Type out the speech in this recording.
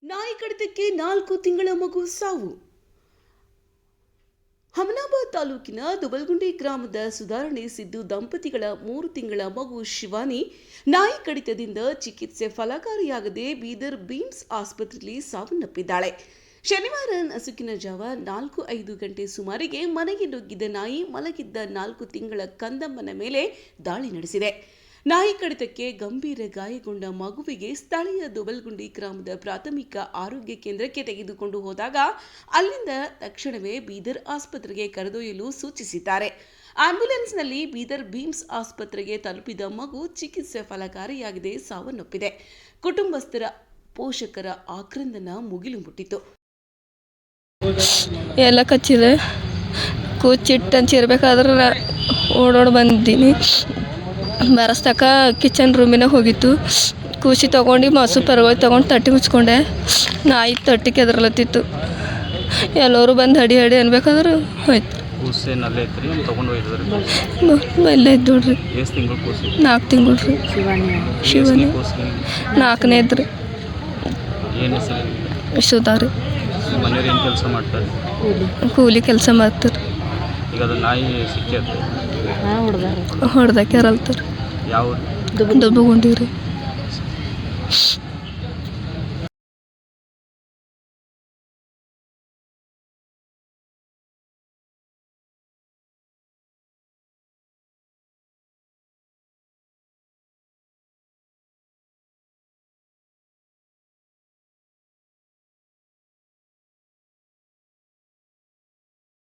ನಾಯಿ ಕಡಿತಕ್ಕೆ 4 ತಿಂಗಳ ಮಗು ಸಾವು. ಹಮನಾಬಾದ್ ತಾಲೂಕಿನ ದುಬಲ್ಗುಂಡಿ ಗ್ರಾಮದ ಸುಧಾರಣೆ ಸಿದ್ದು ದಂಪತಿಗಳ 3 ತಿಂಗಳ ಮಗು ಶಿವಾನಿ ನಾಯಿ ಕಡಿತದಿಂದ ಚಿಕಿತ್ಸೆ ಫಲಕಾರಿಯಾಗದೆ ಬೀದರ್ ಬಿಮ್ಸ್ ಆಸ್ಪತ್ರೆಯಲ್ಲಿ ಸಾವನ್ನಪ್ಪಿದ್ದಾಳೆ. ಶನಿವಾರ ನಸುಕಿನ ಜಾವ 4-5 ಗಂಟೆ ಸುಮಾರಿಗೆ ಮನೆಗೆ ನುಗ್ಗಿದ ನಾಯಿ ಮಲಗಿದ್ದ 4 ತಿಂಗಳ ಕಂದಮ್ಮನ ಮೇಲೆ ದಾಳಿ ನಡೆಸಿದೆ. ನಾಯಿ ಕಡಿತಕ್ಕೆ ಗಂಭೀರ ಗಾಯಗೊಂಡ ಮಗುವಿಗೆ ಸ್ಥಳೀಯ ದುಬಲ್ಗುಂಡಿ ಗ್ರಾಮದ ಪ್ರಾಥಮಿಕ ಆರೋಗ್ಯ ಕೇಂದ್ರಕ್ಕೆ ತೆಗೆದುಕೊಂಡು ಹೋದಾಗ ಅಲ್ಲಿಂದ ತಕ್ಷಣವೇ ಬೀದರ್ ಆಸ್ಪತ್ರೆಗೆ ಕರೆದೊಯ್ಯಲು ಸೂಚಿಸಿದ್ದಾರೆ. ಆಂಬ್ಯುಲೆನ್ಸ್ನಲ್ಲಿ ಬೀದರ್ ಬಿಮ್ಸ್ ಆಸ್ಪತ್ರೆಗೆ ತಲುಪಿದ ಮಗು ಚಿಕಿತ್ಸೆ ಫಲಕಾರಿಯಾಗದೆ ಸಾವನ್ನಪ್ಪಿದೆ. ಕುಟುಂಬಸ್ಥರ ಪೋಷಕರ ಆಕ್ರಂದನ ಮುಗಿಲು ಮುಟ್ಟಿತು. ಎಲ್ಲ ಕಚ್ಚಿದೆ, ಕೂಚಿಟ್ಟಂಚಿರ್ಬೇಕಾದ್ರೆ ಓಡೋಡಿ ಬಂದಿದ್ದೀನಿ. ಬರಸ್ತಕ ಕಿಚನ್ ರೂಮಿನಾಗ ಹೋಗಿತ್ತು. ಕೂಸಿ ತೊಗೊಂಡು ಮೊಸರು ಪರವಾಗಿ ತೊಗೊಂಡು ತಟ್ಟಿ ಮುಚ್ಕೊಂಡೆ. ನಾಯಿ ತಟ್ಟಿ ಕೆದರ್ಲತ್ತಿತ್ತು. ಎಲ್ಲರೂ ಬಂದು ಹಡಿ ಅನ್ಬೇಕಾದ್ರೆ ಹೋಯ್ತು. ಇಲ್ಲೇ ಇದ್ದು ನೋಡ್ರಿ. 4 ತಿಂಗಳು ರೀ. ಶಿವನಿ 4ನೇ ಇದ್ರಿ. ಸುಧಾರಿ ಕೂಲಿ ಕೆಲಸ ಮಾಡ್ತಾರೆ. ಹೊಡೆದ ಕೆರಲ್ತಾರೆ. ದುಬ್ಬಗುಂಡಿ ರೀ.